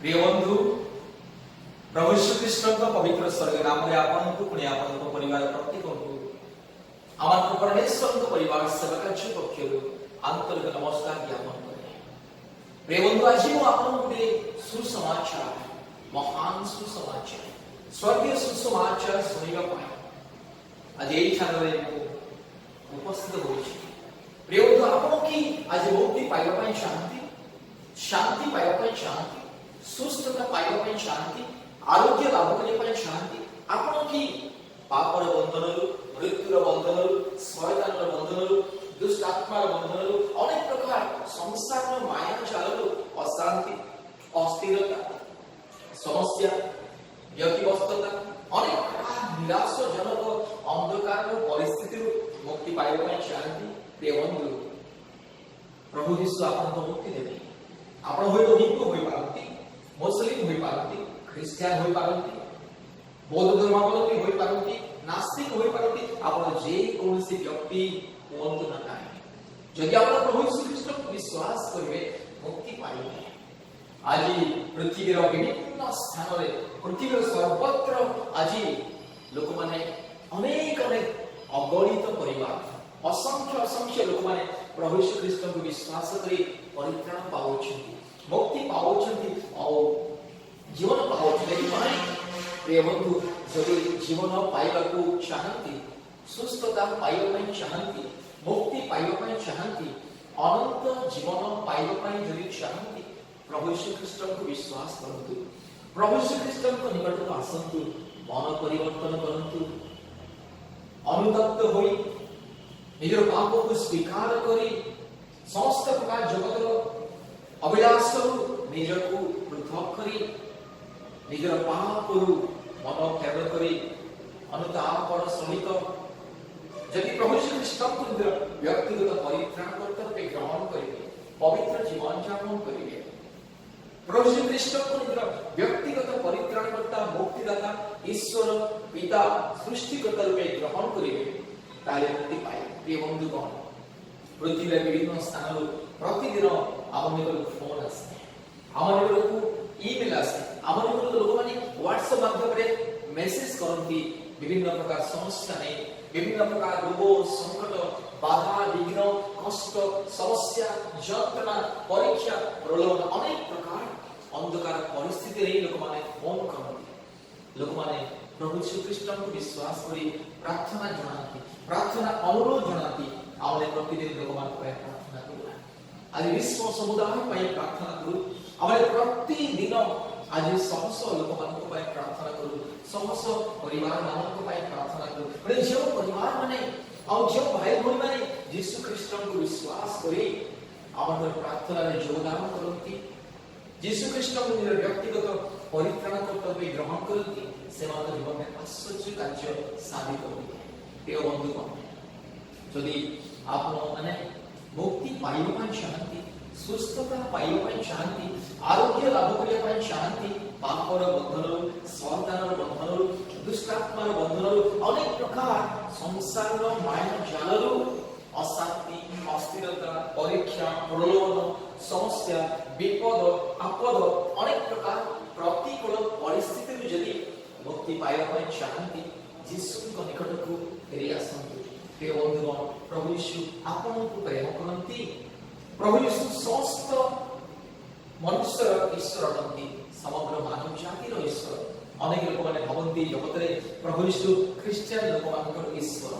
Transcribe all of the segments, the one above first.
प्रिय बंधु प्रभु यीशु ख्रीष्ट पवित्र स्वर्ग नाम आपको पुणी आप परिवार प्रत्येक आम परमेश्वर परिवार सेवा कार्य पक्ष आंतरिक नमस्कार ज्ञापन करें। प्रिय बंधु आज मुझे सुसमाचार महान सुसमाचार स्वर्गीय सुसमाचार शुणा आज ये उपस्थित हो। प्रिय बंधु आप कि आज मुक्ति पाइबा चाहती शांति पाइबा चाहती सुस्थता पाइबा चाहती आरोग्य लाभ करने चाहती आपण कि पापर बंधन मृत्युर बंधन शयतान बंधन दुष्ट आत्मार बंधन अनेक प्रकार संसार माया जाल अशांति अस्थिरता समस्या व्यक्तिवस्तता अनेक प्रकार निराशजनक अंधकार परिस्थिति मुक्ति पाइबा चाहती। प्रिय बंधु प्रभु यीशु आपको मुक्ति देवे। आपण होइतो हिंदू होई पारती मुस्लिम होई पारती ख्रिस्टियन होई पारती बौद्ध धर्मावलंबी होई पारती नास्तिक होई पारती आपण जे कोनसी व्यक्ति होंतु न काहे जदि आपण प्रभु यीशु ख्रीष्ट विश्वास करिवे मुक्ति पाइबे। आज पृथ्वीर विभिन्न स्थान रे पृथ्वीर सर्वत्र आज लोक माने अनेक अनेक अगणित परिवार असंख्य असंख्य लोक माने प्रभु यीशु ख्रीष्ट को विश्वास करी परित्राण पाउछंती मुक्ति पाउछंती और जीवन पाउछंती। प्रिय बंधु जदि जीवन पाइबाकू चाहती सुस्थता पाइबा चाहती मुक्ति पाइबा चाहती अनंत जीवन पाइबा जदि चाहती प्रभु यीशु ख्रीष्ट को विश्वास करंतु प्रभु यीशु ख्रीष्ट को निकट को आसंतु मन परिवर्तन करंतु अनुतप्त होई निजर पाप को स्वीकार करी समस्त प्रकार जगत अभिलाष निज को पृथक करी निजर पाप मन त्याग करी अनुतापन सहित जदि प्रभु यीशु ख्रीष्ट को व्यक्तिगत परित्राण कर्तव्य ग्रहण करेंगे पवित्र जीवन यापन करेंगे प्रभु यीशु ख्रीष्ट को व्यक्तिगत परित्राणकर्ता मुक्तिदाता ईश्वर पिता सृष्टिकर्ता रूपे ग्रहण करेंगे ताले मुक्ति पाए। प्रिय बंधुगण पृथ्वी विभिन्न स्थान प्रतिदिन आम निकट फोन आसे आम निकट ईमेल आसे आम निकट लोक माने व्हाट्सएप माध्यम मेसेज करती विभिन्न प्रकार समस्या नहीं विभिन्न प्रकार रोग संकट बाधा विघ्न कष्ट समस्या जंत्रणा परीक्षा प्रलोभन अनेक प्रकार अंधकार परिस्थिति नहीं लोक माने फोन करती लोक माने प्रभु यीशु ख्रीष्ट को विश्वास करी प्रार्थना जनाती प्रार्थना अनुरोध जनाती आमने प्रतिदिन लोक मान को प्रार्थना करू आज विश्व समुदाय पई प्रार्थना करू आमने प्रतिदिन आज समस्त लोक मान को पई प्रार्थना करू समस्त परिवार मान को पई प्रार्थना करू बड़े जो परिवार माने और जो भाई भाई माने यीशु ख्रीष्ट को विश्वास करी आमने प्रार्थना रे योगदान करती यीशु ख्रीष्ट को निज व्यक्तिगत परित्राण कर्तव्य ग्रहण करती सेवा जीवन में आश्चर्य कार्य साबित होती। प्रिय बंधुगण यदि आप माने मुक्ति पाइबा चाहती सुस्थता पाइबा चाहती आरोग्य लाभ करने चाहती पापर बंधन शयतान बंधन दुष्टात्मार बंधन अनेक प्रकार संसार माया जाल अशांति अस्थिरता परीक्षा प्रलोभन समस्या विपद आपद अनेक प्रकार प्रतिकूल परिस्थिति जदि मुक्ति पाइबा चाहती यीशु निकट को फेरी आसतु। प्रिय बंधुगण प्रभु यीशु आपको प्रेम करती प्रभु यीशु समस्त मनुष्य ईश्वर अटंती समग्र मानव जातिर ईश्वर अनेक लोक माने भावती जगत में प्रभु यीशु ख्रिस्टियन लोक मान ईश्वर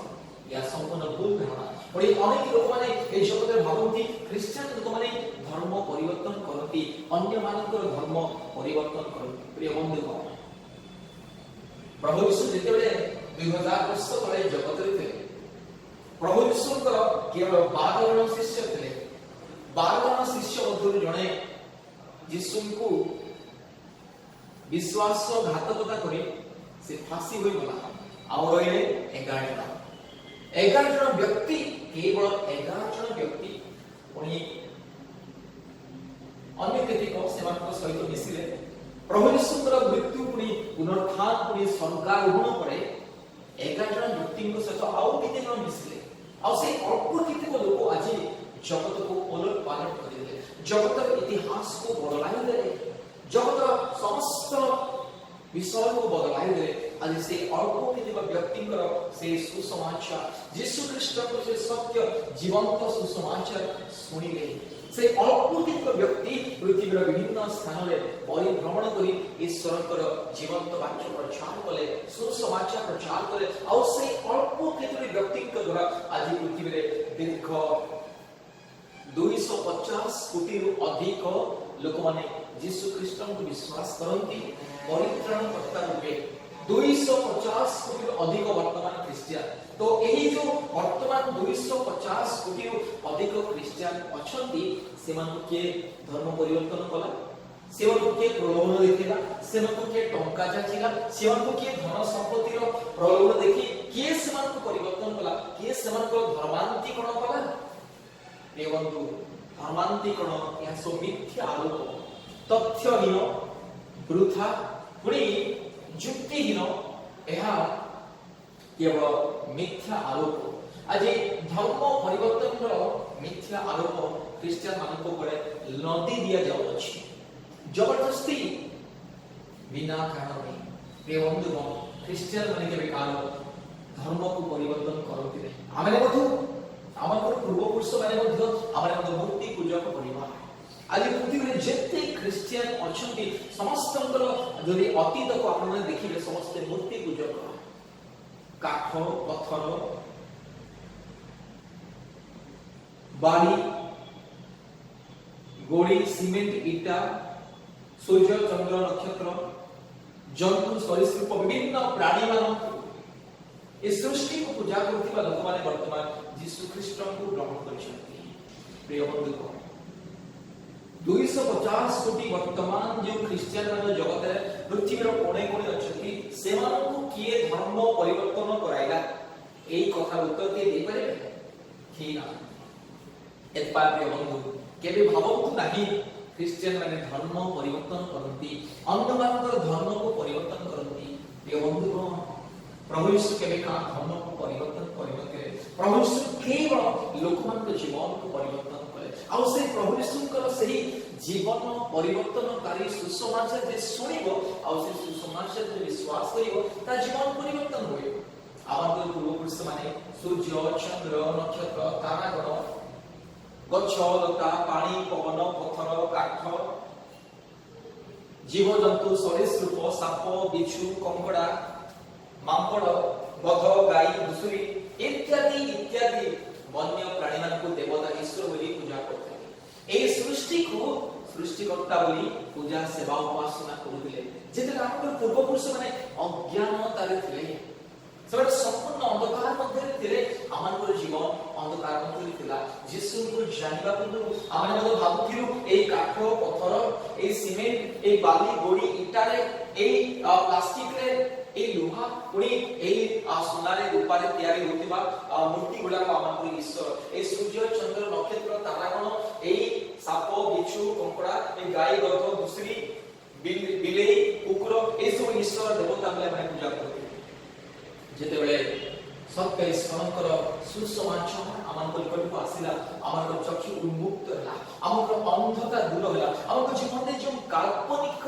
या संपूर्ण भूल धारणा और अनेक लोक माने ए जगत में भावती ख्रिस्टियन लोक माने धर्म परिवर्तन करती अन्य मानकर धर्म परिवर्तन करती। प्रिय बंधुगण प्रभु यीशु जेतेबेले 2000 वर्ष तले जगत रे थे प्रभु यीशु केवल 12 जन शिष्य थे 12 जन शिष्य मध्य जणे यीशु को विश्वासघातकता करे से फांसी होई गला और रहिले 11 जन व्यक्ति केवल 11 जन व्यक्ति उनी अन्य केतिक सेमान सहित मिसिले प्रभु यीशुଙ୍କର मृत्यु पुणी पुनरुत्थान पुणी स्वर्गारोहण परे 11 जन व्यक्तिଙ୍କ सहित आउ केते जन मिसिले आ से अल्प केतेक लोक आज जगत को ओलट पालट करिले जगतर इतिहास को बदलाई देले जगतर समस्त विषय को बदलाई दे आज से अल्प व्यक्ति से सुसमाचार यीशु ख्रीष्ट से सत्य जीवंत सुसमाचार शुणिले से अल्प व्यक्ति पृथ्वीर विभिन्न स्थान में परिभ्रमण कर ईश्वर जीवंत वाक्य प्रचार कले सुसमाचार प्रचार कले और से अल्प व्यक्ति द्वारा आज पृथ्वी में दीर्घ 250 कोटी अधिक लोक माने यीशु ख्रीष्ट को विश्वास करती परित्राणकर्ता रूपे 250 कोटी अधिक वर्तमान क्रिश्चियन तो यही जो वर्तमान 250 कोटी अधिक क्रिश्चियन अछंती सेमान के धर्म परिवर्तन कला सेमान के प्रलोभन देखिला सेमान के टंका जाचिला सेमान के धन संपत्ति रो प्रलोभन देखि के सेमान को परिवर्तन कला के सेमान को धर्मांतरीकरण कला ए बंधु धर्मांतरीकरण यह सब मिथ्या आरोप तथ्यहीन वृथा पुणी युक्तिहीन यह केवल मिथ्या आरोप आज धर्म परिवर्तन मिथ्या आरोप क्रिश्चियन मानक ऊपर लदी दिया जाउछि जबरदस्ती बिना कारण प्रिय बंधुगण क्रिश्चियन माने केबे कारण धर्म को परिवर्तन करथि नै आमे बधु आमर पूर्वपुरुष माने बधु आमे मूर्ति पूजक परिवार आज पृथ्वी में जितने क्रिश्चियन अच्छी समस्त जदि अतीत को आप देखिए समस्त मूर्ति पूजक काठ पत्थर बाली गोड़ी सीमेंट ईटा सूर्य चंद्र नक्षत्र जंतु सरीसृप विभिन्न प्राणी मान इस सृष्टि को पूजा करथिबा लोक माने वर्तमान यीशु ख्रीष्ट को ग्रहण करछथि प्रिय बंधुगण 250 कोटी वर्तमान जो क्रिश्चियन मान जगत रे पृथ्वीर कोणे कोणे अछथि सेमानकु किए धर्म परिवर्तन कराइला एई कथा उत्तर दे पारे खीना एतपा प्रिय बंधु केबे भावंतु नाही क्रिश्चियन माने धर्म परिवर्तन करंती अन्य मानकर धर्म को परिवर्तन करंती प्रिय बंधु प्रभु यीशु केबे का धर्म को परिवर्तन करनते प्रभु यीशु केवल लोकमान के जीवन को परिवर्तन आ से प्रभु यीशुकर सही जीवन परिवर्तनकारी सुसमाचार जे सुनिबो आ से सुसमाचार जे विश्वास करिवो ता जीवन परिवर्तन होय आमर पूर्वपुरुष माने सूर्य चंद्र नक्षत्र तारागण गच्छ लता पानी पवन पत्थर काठ जीव जंतु सरीसृप साप बिच्छू कंकड़ा मांकड़ गध गाई घुसुरी इत्यादि इत्यादि वन्य प्राणी मान को देवता ईश्वर बोली पूजा करते ए सृष्टि को सृष्टिकर्ता बोली पूजा सेवा उपासना करुले जेते हमर पूर्व पुरुष माने अज्ञानतारे थिले सब संपूर्ण अंधकार मध्य थिले हमर जीवन अंधकार मध्य थिला यीशु को जानिबा पूर्व हमर मत भाबुथिलु ए काठ पत्थर ए सीमेंट ए बाली गोड़ी ईटारे ए प्लास्टिक रे ए लोहा पुणी ए सोनारे रूपारे तयारी होतिबा मूर्ति गुडा हमर ईश्वर ए सूर्य चंद्र नक्षत्र तारागण ए साप बिच्छू कंकड़ा ए गाय गध घुसरी बिलेई कुकुर ए सब ईश्वर देवता माने पूजा करते जेते बेले सत्य ईश्वरकर सुसमाचार हमर निकट को आसिला हमर चक्षु उन्मुक्त होला हमर अंधकार दूर होला हमर जीवन में जो काल्पनिक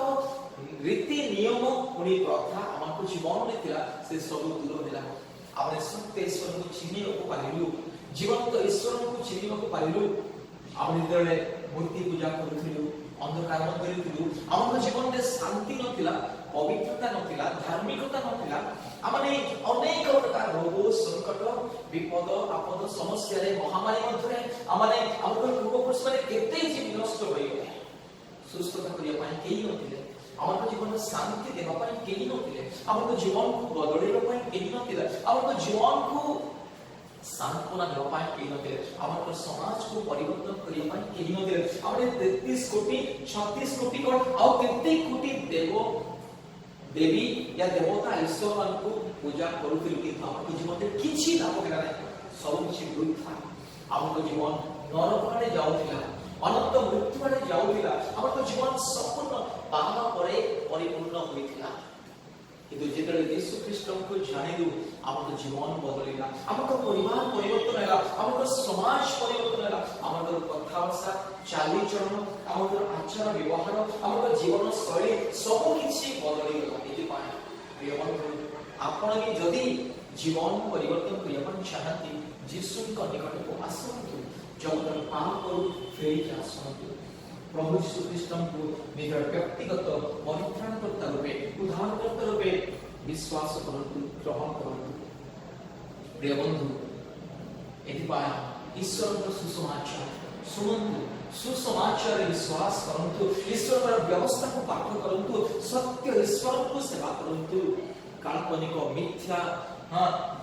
रीति नियम पुणी प्रथा हमर जीवन में थिला से सब दूर होला हमने सत्य ईश्वर को चिन्ह को पाइलु जीवंत ईश्वर को चिन्ह को पाइलु हमने जेते मूर्ति पूजा करथिलु अंधकार मध्य थिलु हमर जीवन में शांति नथिला पवित्रता नथिला धार्मिकता नथिला हमने अनेक प्रकार रोग संकट विपद आपद समस्या रे महामारी मध्य हमने हमर पूर्व पुरुष माने केते जीव नष्ट होई गले सुस्थता करिया पाई केही नथिले हमर जीवन में शांति देबा पाई केही नथिले हमर जीवन को बदलेबा पाई केही नथिले हमर जीवन को सांत्वना देबा पाई केही नथिले हमर समाज को परिवर्तन करिया पाई केही नथिले हमने 33 कोटी 36 कोटी को आ केते कोटी देव देवी या देवता ईश्वर मान को पूजा करूथिलु कि हमर जीवन में किछि लाभ केला नै सब किछि वृथा हमर जीवन नरक आडे जाउथिला अनंत मृत्यु आडे जाउथिला हमर जीवन संपूर्ण पाप परे परिपूर्ण होइथिला কিন্তু যেତେବେଳେ ଯୀଶୁ ଖ୍ରୀଷ୍ଟଙ୍କୁ ଜାଣିଲୁ ଆମର ଜୀବନ ବଦଳିଲା, ଆମର ପରିବାର ପରିବର୍ତ୍ତନ ହେଲା, ଆମର ସମାଜ ପରିବର୍ତ୍ତନ ହେଲା, ଆମର କଥାଭାଷା ଚାଲିଚଳନ, ଆମର ଆଚାର ବ୍ୟବହାର, ଆମର ଜୀବନ ଶୈଳୀ ସବୁ କିଛି ବଦଳିଗଲା। ଏଥିପାଇଁ ପ୍ରିୟ ବନ୍ଧୁ, ଆପଣ ବି ଯଦି ଜୀବନ ପରିବର୍ତ୍ତନ କରିବା ପାଇଁ ଚାହାନ୍ତି ଯୀଶୁଙ୍କ ନିକଟକୁ ଆସନ୍ତୁ, ଜଗତର ପାପରୁ ଫେରିକି ଆସନ୍ତୁ। प्रभु यीशु ख्रीष्टଙ୍କୁ ନିଜର ବ୍ୟକ୍ତିଗତ ପରିତ୍ରାଣକର୍ତ୍ତା ରୂପେ ଉଦ୍ଧାରକର୍ତ୍ତା ରୂପେ ବିଶ୍ୱାସ କରନ୍ତୁ, ଗ୍ରହଣ କରନ୍ତୁ। ପ୍ରିୟ ବନ୍ଧୁ, ଏଥିପାଇଁ ଈଶ୍ୱରଙ୍କ ସୁସମାଚାର ଶୁଣନ୍ତୁ, ସୁସମାଚାରରେ ବିଶ୍ୱାସ କରନ୍ତୁ, ଈଶ୍ୱରଙ୍କର ବ୍ୟବସ୍ଥାକୁ ପାଠ କରନ୍ତୁ, ସତ୍ୟ ଈଶ୍ୱରଙ୍କୁ ସେବା କରନ୍ତୁ। କାଳ୍ପନିକ ମିଥ୍ୟା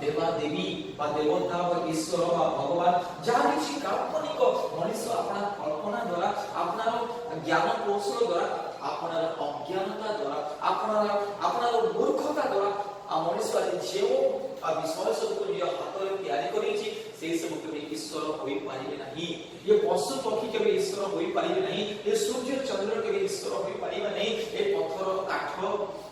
देवा देवी बा देवता बा ईश्वर बा भगवान जहाँ किसी काल्पनिक मनुष्य अपना कल्पना द्वारा अपना ज्ञान कौशल द्वारा अपना अज्ञानता द्वारा अपना मूर्खता द्वारा मनुष्य जो विषय सब हाथ में तैयारी करेछि से सब केवल ईश्वर होई पारिबे नहीं। ये पशु पक्षी केवल ईश्वर होई पारिबे नहीं, ये सूर्य चंद्र केवल ईश्वर होई पारिबे नहीं, ये पत्थर काठ,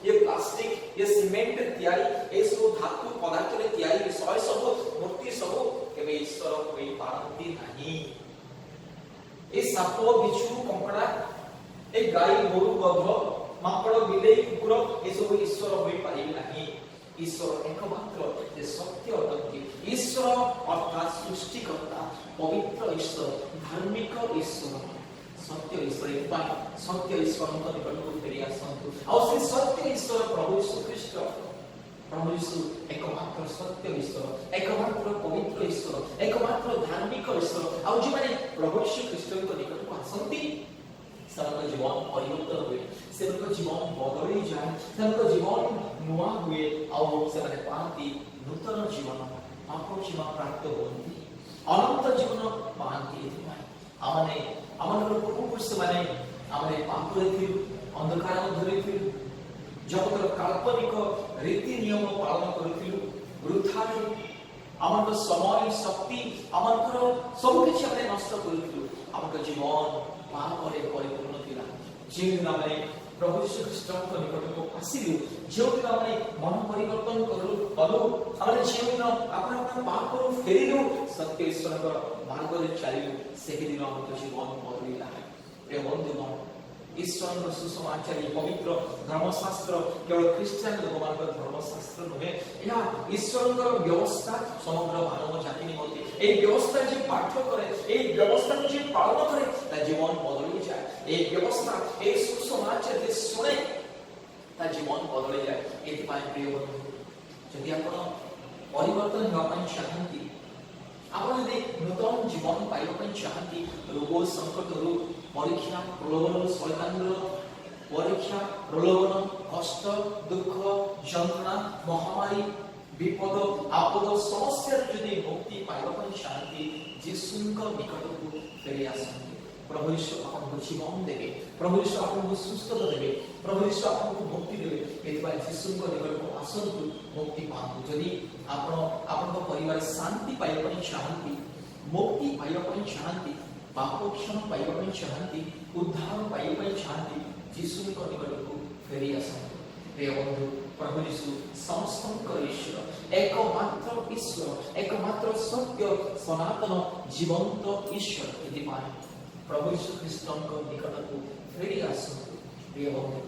ये प्लास्टिक, ये सीमेंट तैयारी, ये सब धातु पदार्थ रे तैयारी विषय सब मूर्ति सब केवल ईश्वर होई पारंती नहीं। ये साप बिच्छू कंकड़ा, ये गाय गोरु गध माकड़ बिलेई कुकुर ये सब ईश्वर होई पारिबे नहीं। ईश्वर एकमात्र जे सत्य अटंती, ईश्वर अर्थात सृष्टिकर्ता, पवित्र ईश्वर, धार्मिक ईश्वर, सत्य ईश्वर। सत्य ईश्वर निकटକୁ फेरी आसନ୍ତୁ। ଆଉ ସେ ସତ୍ୟ ଈଶ୍ୱର ପ୍ରଭୁ ଯୀଶୁ ଖ୍ରୀଷ୍ଟ, ପ୍ରଭୁ ଯୀଶୁ एकमात्र सत्य ईश्वर, एकमात्र पवित्र ईश्वर, एकमात्र धार्मिक ईश्वर। ଆଉ ଯେଉଁମାନେ ପ୍ରଭୁ ଯୀଶୁ ଖ୍ରୀଷ୍ଟଙ୍କ ନିକଟକୁ ଆସନ୍ତି ସେମାନଙ୍କ ଜୀବନ ପରିବର୍ତ୍ତନ ହୁଏ, ସେମାନଙ୍କ ଜୀବନ ବଦଳି ଯାଏ, ସେମାନଙ୍କ ଜୀବନ ନୂଆ ହୁଏ, ଆଉ ସେମାନେ ପାଆନ୍ତି ନୂତନ ଜୀବନ, ପାପ କ୍ଷମା ପ୍ରାପ୍ତ ହୁଅନ୍ତି, ଅନନ୍ତ ଜୀବନ ପାଆନ୍ତି। ଏଥିପାଇଁ ଆମମାନଙ୍କର ପୂର୍ବପୁରୁଷମାନେ ଆମେ ପାପରେ ଥିଲୁ, ଅନ୍ଧକାର ମଧ୍ୟରେ ଥିଲୁ, ଜଗତର କାଳ୍ପନିକ ରୀତି ନିୟମ ପାଳନ କରୁଥିଲୁ, ବୃଥାରେ ଆମର ସମୟ ଶକ୍ତି ଆମର ସବୁକିଛି ଆମେ ନଷ୍ଟ କରୁଥିଲୁ, ଆମର ଜୀବନ ପାପରେ ପରିପୂର୍ଣ୍ଣ ଥିଲା। ଯେଉଁଦିନ ଆମେ ପ୍ରଭୁ ଯୀଶୁ ଖ୍ରୀଷ୍ଟଙ୍କ ନିକଟକୁ ଆସିଲୁ, ଯେଉଁଦିନ ଆମେ ମନ ପରିବର୍ତ୍ତନ କଲୁ, ଆମେ ଯେଉଁଦିନ ଆପଣ ପାପରୁ ଫେରିଲୁ, ସତ୍ୟ ଈଶ୍ୱରଙ୍କ ମାର୍ଗରେ ଚାଲିଲୁ, ସେହିଦିନ ଆମର ଜୀବନ ବଦଳିଲା। ପ୍ରିୟ ବନ୍ଧୁଗଣ, ଈଶ୍ୱରଙ୍କ ସୁସମାଚାର ପବିତ୍ର ଧର୍ମଶାସ୍ତ୍ର କେବଳ ଖ୍ରୀଷ୍ଟିଆନ ଲୋକମାନଙ୍କର ଧର୍ମଶାସ୍ତ୍ର ନୁହେଁ, ଏହା ଈଶ୍ୱରଙ୍କର ବ୍ୟବସ୍ଥା ସମଗ୍ର ମାନବ ଜାତି ନିମନ୍ତେ। এই ବ୍ୟବସ୍ଥା যে পাঠ করে, এই ব্যবস্থাকে যে পালন করে, তার জীবন বদলে যায়। এই ব্যবস্থা এই সুসমাচার যে শুনে তার জীবন বদলে যায়। এଥିପାଇଁ প্রিয় বন্ধু, যদি ଆପଣ ପରିବର୍ତ୍ତନ ହେବା ପାଇଁ ଚାହାନ୍ତି, ଆପଣ ଯଦି ନୂତନ ଜୀବନ ପାଇବା ପାଇଁ ଚାହାନ୍ତି, ରୋଗ ସଂକଟରୁ, ପରୀକ୍ଷା ପ୍ରଲୋଭନ, ଶୈତାନର ପରୀକ୍ଷା ପ୍ରଲୋଭନ, କଷ୍ଟ ଦୁଃଖ ଯନ୍ତ୍ରଣା ମହାମାରୀ विपद आपद समस्या यदि मुक्ति पाइबा ପାଇଁ ଚାହାନ୍ତି, ଯୀଶୁଙ୍କ ନିକଟକୁ ଫେରି ଆସନ୍ତୁ। ପ୍ରଭୁ ଯୀଶୁ ଆପଣଙ୍କୁ ଜୀବନ ଦେବେ, ପ୍ରଭୁ ଯୀଶୁ ଆପଣଙ୍କୁ ସୁସ୍ଥତା ଦେବେ, ପ୍ରଭୁ ଯୀଶୁ ଆପଣଙ୍କୁ ମୁକ୍ତି ଦେବେ। ଏଥିପାଇଁ ଯୀଶୁଙ୍କ ନିକଟକୁ ଆସନ୍ତୁ, ମୁକ୍ତି ପାଆନ୍ତୁ। ଯଦି ଆପଣ ଆପଣଙ୍କ ପରିବାର ଶାନ୍ତି ପାଇବା ପାଇଁ ଚାହାନ୍ତି, ମୁକ୍ତି ପାଇବା ପାଇଁ ଚାହାନ୍ତି, ପାପ କ୍ଷମା ପାଇବା ପାଇଁ ଚାହାନ୍ତି, ଉଦ୍ଧାର ପାଇବା ପାଇଁ ଚାହାନ୍ତି, ଯୀଶୁଙ୍କ ନିକଟକୁ ଫେରି ଆସନ୍ତୁ। प्रिय बंधु, प्रभु यीशु समस्तଙ୍କର ईश्वर, एकमात्र ईश्वर, एकमात्र सत्य सनातन जीवंत ईश्वर। एथिପାଇଁ प्रभु यीशु ख्रीष्टଙ୍କ निकटକୁ फेरी आसନ୍ତୁ। प्रिय बंधु,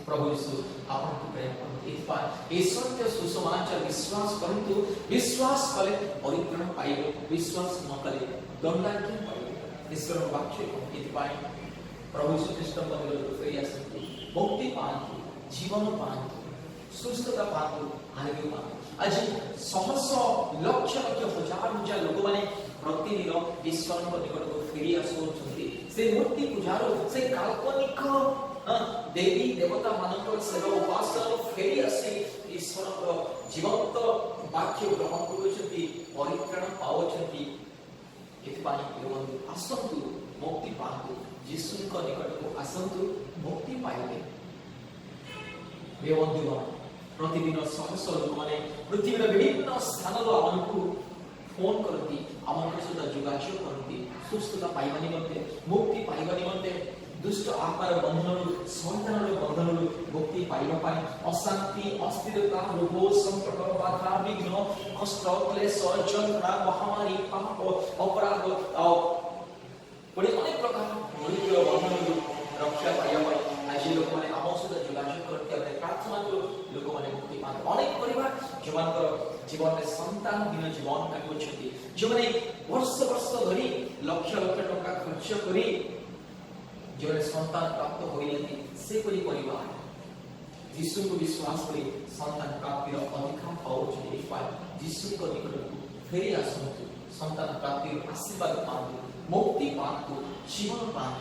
प्रभु यीशु आपनको प्रेम करନ୍ତି। एथिପାଇଁ এই সত্য সুসমাচার বিশ্বাস করন্তু। বিশ্বাস কলে পরিত্রাণ পাইবে, বিশ্বাস ন কলে দণ্ডাজ্ঞা পাইবে। ईश्वर वाक्य एथिପାଇଁ प्रभु यीशु ख्रीष्टଙ୍କ निकटକୁ फेरी आसନ୍ତୁ, मुक्ति पाआନ୍ତୁ, जीवन पाआନ୍ତୁ, सुस्थता पाआନ୍ତୁ, आरोग्य पाआନ୍ତୁ। आज शह लक्ष लक्ष हजार हजार लोक माने प्रतिदिन ईश्वरଙ୍କ निकटକୁ फेरी आସୁଛନ୍ତି। से मूर्ति पूजार, से काल्पनिक देवी देवता मानक सेवा उपासना फेरी आसी ईश्वरଙ୍କ जीवंत वाक्य ग्रहण କରୁଛନ୍ତି, परित्राण पाउଛନ୍ତି। एथिପାଇଁ बंधु आसନ୍ତୁ, मुक्ति पाआନ୍ତୁ, यीशुଙ୍କ निकटକୁ आसନ୍ତୁ, मुक्ति पाइबे। प्रिय बंधुगण, प्रतिदिन शह शह लोक माने पृथ्वीर विभिन्न स्थान आमको फोन करती, आम सहित जोगाजोग करती, सुस्थता पाइबा निमंते, मुक्ति पाइबा निमंते, दुष्ट आत्मार बंधनरु शैतानर बंधनरु मुक्ति पाइबा पाई अशांति अस्थिरता रोग संकट बाधा विघ्न कष्ट क्लेश जंत्रणा महामारी पाप अपराध बड़े अनेक प्रकार मृत्यु बंधनरु रक्षा पाइबा पाई आज लोक माने आम सहित जोगाजोग करते अपने प्रार्थना करू लोक माने मुक्ति पाते अनेक परिवार जोमानकर जीवन में संतान दिन जीवन काटुछथि जो माने वर्ष वर्ष धरि लक्ष लक्ष टका खर्च करी जो संतान प्राप्त होइनथि से परि परिवार यीशु को विश्वास करी संतान प्राप्तिर अधिकार पाउछ देखि पाए यीशु को निकटକୁ फेरि आसन्तु संतान प्राप्तिर आशीर्वाद पाउँ मुक्ति पाउँ जीवन पाउँ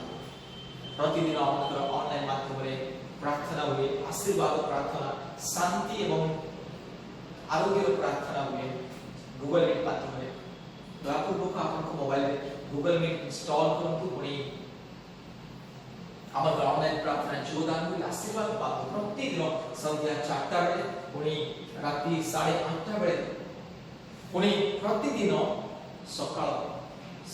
प्रतिदिन आमर ऑनलाइन माध्यम रे प्रार्थना हुए आशीर्वाद प्रार्थना शांति एवं आरोग्य प्रार्थना हुए गूगल मीट माध्यम रे लाखों लोग आपन मोबाइल रे गूगल मीट इंस्टॉल करंतु पुणी आमर ऑनलाइन प्रार्थना जोदान को आशीर्वाद पाउ प्रतिदिन संध्या 4टा बेले पुणी राति 8:30 बेले पुणी प्रतिदिन सकाळ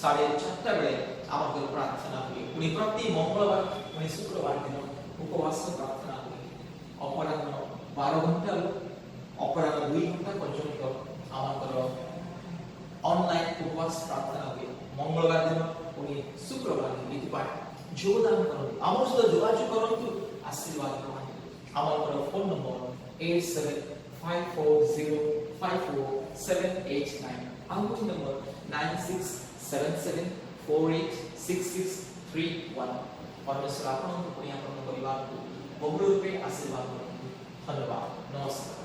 4:30 बेले आमर प्रार्थना हुए पुणी प्रति मंगलवार पुणी शुक्रवार दिन उपवास प्रार्थना हुए अपराह्न 12 घंटा अपराह्न 2 घंटा पर्यंत आमर ऑनलाइन उपवास प्रार्थना हुए मंगलवार दिन पुणी शुक्रवार दिन इतिपाट जोदान करो आमर सहित जोगाजोग करंतु आशीर्वाद पाइबे आमर फोन नंबर 8754054789 आउट नंबर 9677486631 परमेश्वर आपन पुण्य आपन परिवार को बहु रूपे आशीर्वाद करंतु धन्यवाद नमस्कार।